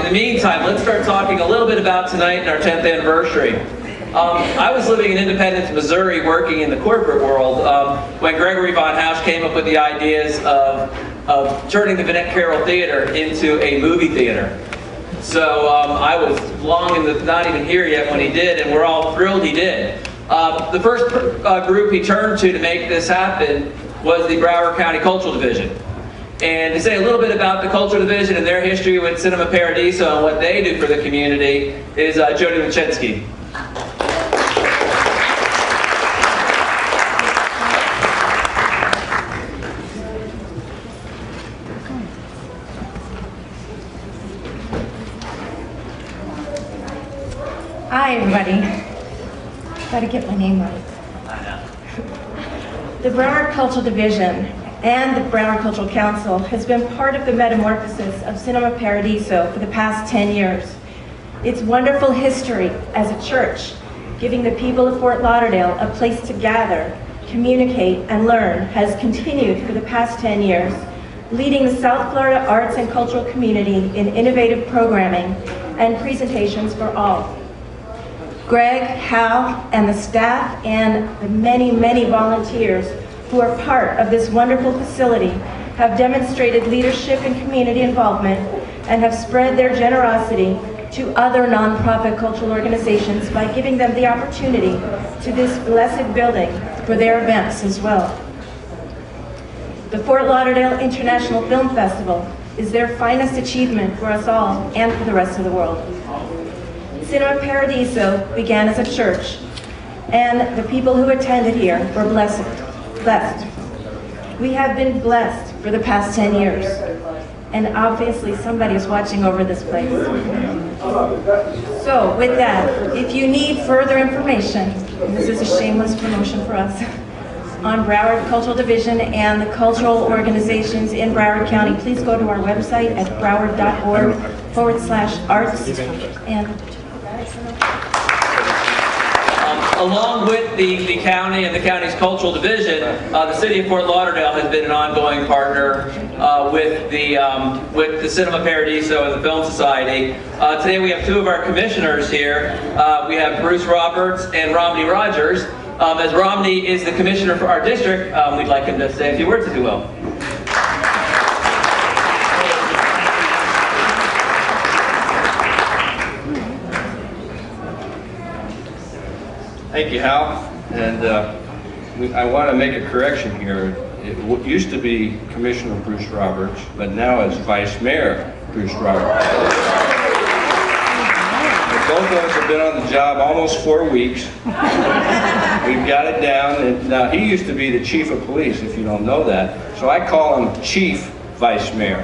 the meantime, let's start talking a little bit about tonight and our 10th anniversary. I was living in Independence, Missouri, working in the corporate world when Gregory Von Hausch came up with the ideas of turning the Vinette Carroll Theater into a movie theater. So I was long in the, not even here yet when he did, and we're all thrilled he did. The first group he turned to make this happen was the Broward County Cultural Division. And to say a little bit about the Cultural Division and their history with Cinema Paradiso and what they do for the community is Jody Leshinsky. Hi, everybody. Got to get my name right. The Broward Cultural Division and the Broward Cultural Council has been part of the metamorphosis of Cinema Paradiso for the past 10 years. Its wonderful history as a church, giving the people of Fort Lauderdale a place to gather, communicate, and learn, has continued for the past 10 years, leading the South Florida arts and cultural community in innovative programming and presentations for all. Greg, Hal, and the staff, and the many, many volunteers who are part of this wonderful facility have demonstrated leadership and community involvement and have spread their generosity to other nonprofit cultural organizations by giving them the opportunity to this blessed building for their events as well. The Fort Lauderdale International Film Festival is their finest achievement for us all and for the rest of the world. Cinema Paradiso began as a church, and the people who attended here were blessed. We have been blessed for the past 10 years, and obviously somebody is watching over this place. So with that, if you need further information, and this is a shameless promotion for us, on Broward Cultural Division and the cultural organizations in Broward County, please go to our website at broward.org/arts. And along with the county and the county's cultural division, the city of Fort Lauderdale has been an ongoing partner with the Cinema Paradiso and the Film Society. Today we have two of our commissioners here. We have Bruce Roberts and Romney Rogers. As Romney is the commissioner for our district, we'd like him to say a few words if you will. Thank you, Hal. And I want to make a correction here. It used to be Commissioner Bruce Roberts, but now it's Vice Mayor Bruce Roberts. Both of us have been on the job almost 4 weeks. We've got it down. And now he used to be the Chief of Police, if you don't know that. So I call him Chief Vice Mayor.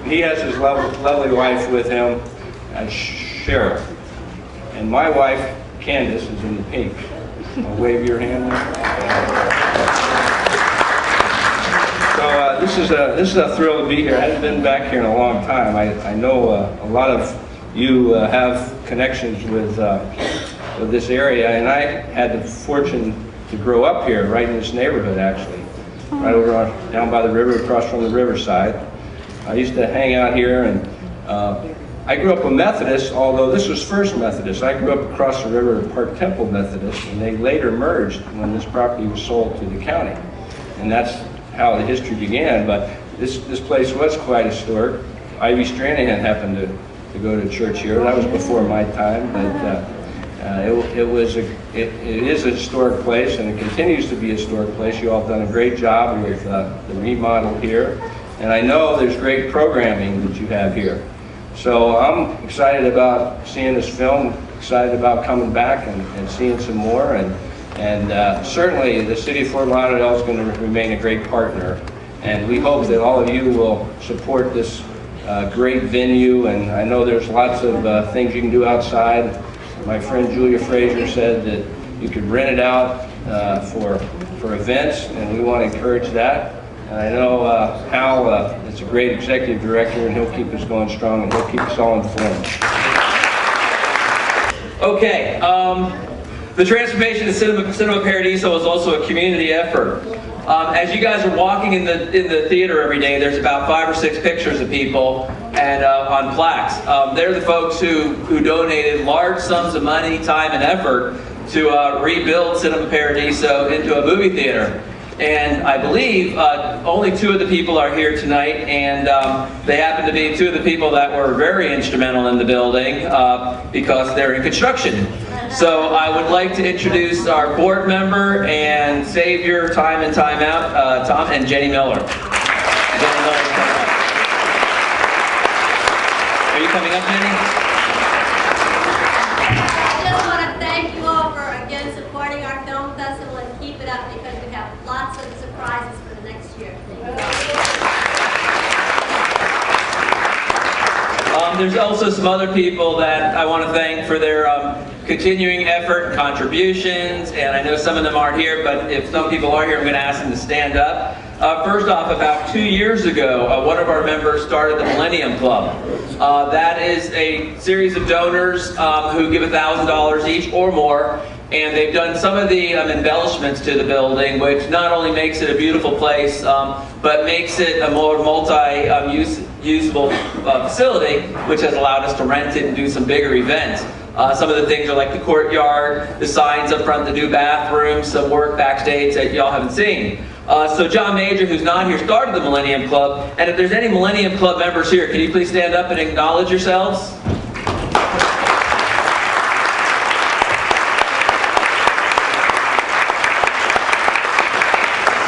He has his lovely wife with him, Sheriff. And my wife, Candace, is in the pink. I'll wave your hand there. So this is a thrill to be here. I haven't been back here in a long time. I know a lot of you have connections with this area, and I had the fortune to grow up here, right in this neighborhood, actually, right over down by the river, across from the riverside. I used to hang out here, and I grew up a Methodist, although this was First Methodist. I grew up across the river at Park Temple Methodist, and they later merged when this property was sold to the county. And that's how the history began, but this place was quite historic. Ivy Stranahan happened to go to church here. That was before my time, but it is a historic place, and it continues to be a historic place. You all have done a great job with the remodel here, and I know there's great programming that you have here. So I'm excited about seeing this film, excited about coming back and seeing some more, and certainly the city of Fort Lauderdale is going to remain a great partner, and we hope that all of you will support this great venue. And I know there's lots of things you can do outside. My friend Julia Frazier said that you could rent it out for events, and we want to encourage that. And I know Hal is a great executive director, and he'll keep us going strong, and he'll keep us all informed. Okay, the transformation of Cinema Paradiso is also a community effort. As you guys are walking in the theater every day, there's about 5 or 6 pictures of people and on plaques. They're the folks who donated large sums of money, time, and effort to rebuild Cinema Paradiso into a movie theater. And I believe only 2 of the people are here tonight, and they happen to be 2 of the people that were very instrumental in the building because they're in construction. So I would like to introduce our board member and savior, time in, time out, Tom and Jenny Miller. Jenny Miller's coming up. Are you coming up, Jenny? I just want to thank you all for again supporting our film festival, and keep it up because we have lots of surprises for the next year. There's also some other people that I want to thank for their continuing effort and contributions, and I know some of them aren't here, but if some people are here, I'm going to ask them to stand up. First off, about 2 years ago, one of our members started the Millennium Club. That is a series of donors who give $1,000 each or more, and they've done some of the embellishments to the building, which not only makes it a beautiful place, but makes it a more multi-usable facility, which has allowed us to rent it and do some bigger events. Some of the things are like the courtyard, the signs up front, the new bathrooms, some work backstage that y'all haven't seen. So John Major, who's not here, started the Millennium Club, and if there's any Millennium Club members here, can you please stand up and acknowledge yourselves?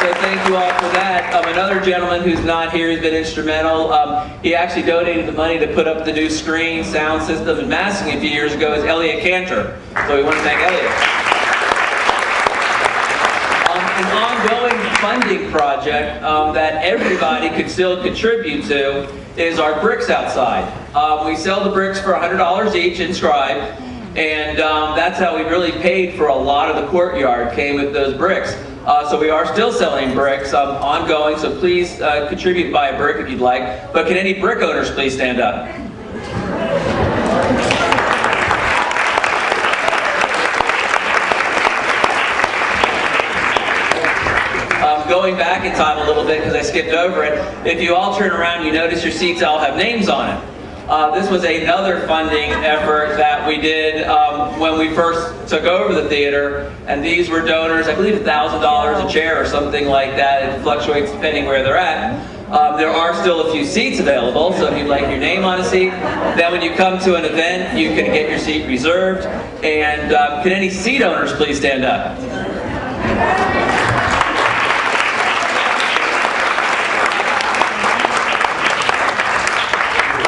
So thank you all for that. Another gentleman who's not here has been instrumental. He actually donated the money to put up the new screen, sound system, and masking a few years ago, is Elliot Cantor. So we want to thank Elliot. An ongoing funding project that everybody could still contribute to is our bricks outside. We sell the bricks for $100 each inscribed, and that's how we really paid for a lot of the courtyard, came with those bricks. So we are still selling bricks ongoing, so please contribute and buy a brick if you'd like. But can any brick owners please stand up? Going back in time a little bit because I skipped over it, if you all turn around, you notice your seats all have names on it. This was another funding effort that we did when we first took over the theater, and these were donors, I believe $1,000 a chair or something like that. It fluctuates depending where they're at. There are still a few seats available, so if you'd like your name on a seat, then when you come to an event, you can get your seat reserved. And can any seat owners please stand up?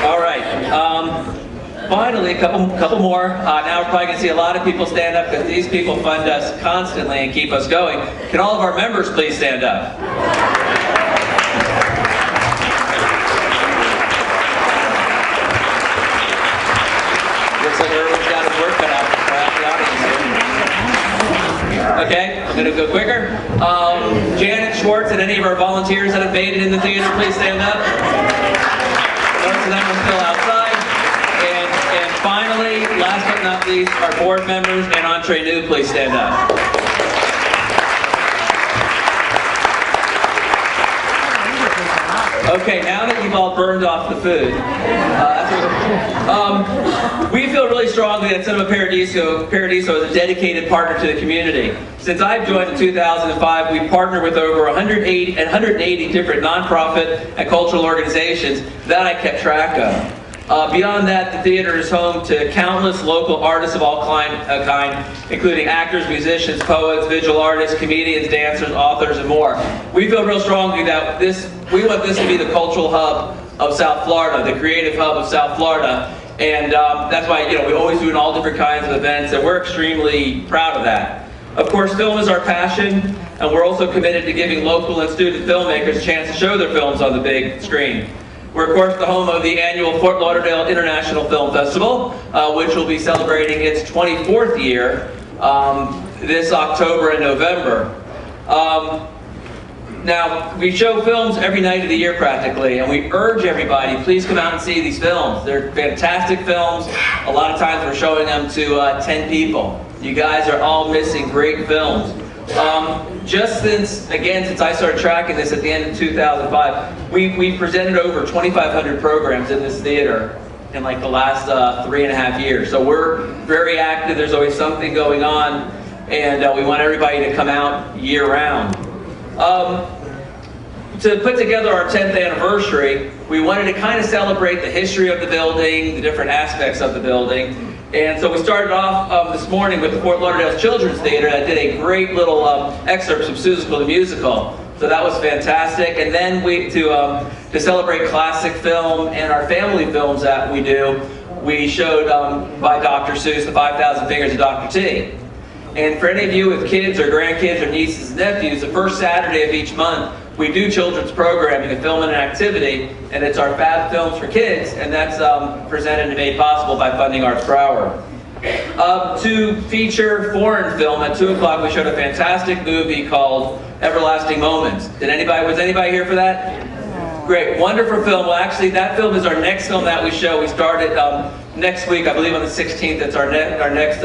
All right. Finally, a couple more. Now we're probably going to see a lot of people stand up because these people fund us constantly and keep us going. Can all of our members please stand up? Looks like everyone's got his work cut out for the audience here. Okay, I'm going to go quicker. Janet Schwartz and any of our volunteers that have made it in the theater, please stand up. Most of them are still outside. And finally, last but not least, our board members and Entre Nous, please stand up. Okay, now that you've all burned off the food, we feel really strongly that Cinema Paradiso is a dedicated partner to the community. Since I've joined in 2005, we've partnered with over 180 different nonprofit and cultural organizations that I kept track of. Beyond that, the theater is home to countless local artists of all kind, including actors, musicians, poets, visual artists, comedians, dancers, authors, and more. We feel real strongly that we want this to be the cultural hub of South Florida, the creative hub of South Florida, and that's why we always do all different kinds of events, and we're extremely proud of that. Of course, film is our passion, and we're also committed to giving local and student filmmakers a chance to show their films on the big screen. We're, of course, the home of the annual Fort Lauderdale International Film Festival, which will be celebrating its 24th year this October and November. Now, we show films every night of the year practically, and we urge everybody, please come out and see these films. They're fantastic films. A lot of times we're showing them to 10 people. You guys are all missing great films. just since I started tracking this at the end of 2005, we presented over 2,500 programs in this theater in like the last 3.5 years. So we're very active. There's always something going on, and we want everybody to come out year round. To put together our 10th anniversary, we wanted to kind of celebrate the history of the building, the different aspects of the building. And so we started off this morning with the Fort Lauderdale Children's Theater that did a great little excerpts from Seussical the Musical. So that was fantastic. And then to celebrate classic film and our family films that we do, we showed by Dr. Seuss, The 5,000 Fingers of Dr. T. And for any of you with kids or grandkids or nieces and nephews, the first Saturday of each month, we do children's programming, a film and an activity, and it's our Fab Films for Kids, and that's presented and made possible by Funding Arts Broward. To feature foreign film, at 2 o'clock we showed a fantastic movie called Everlasting Moments. Was anybody here for that? Great, wonderful film. Well, actually, that film is our next film that we show. We started next week, I believe on the 16th. It's our next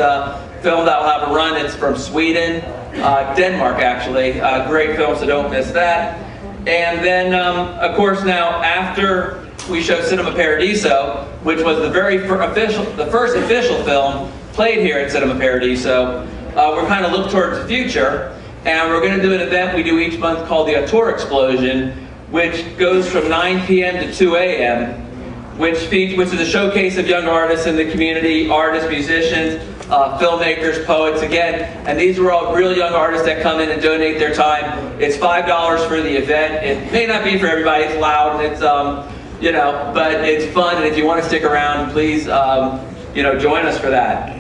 film that will have a run. It's from Sweden, Denmark actually. Great film, so don't miss that. And then, of course, now after we show Cinema Paradiso, which was the first official film played here at Cinema Paradiso, we're kind of looking towards the future, and we're going to do an event we do each month called the Auteur Explosion, which goes from 9 p.m. to 2 a.m., which is a showcase of young artists in the community, artists, musicians, filmmakers, poets, again, and these are all real young artists that come in and donate their time. It's $5 for the event. It may not be for everybody. It's loud, and it's but it's fun. And if you want to stick around, please, join us for that.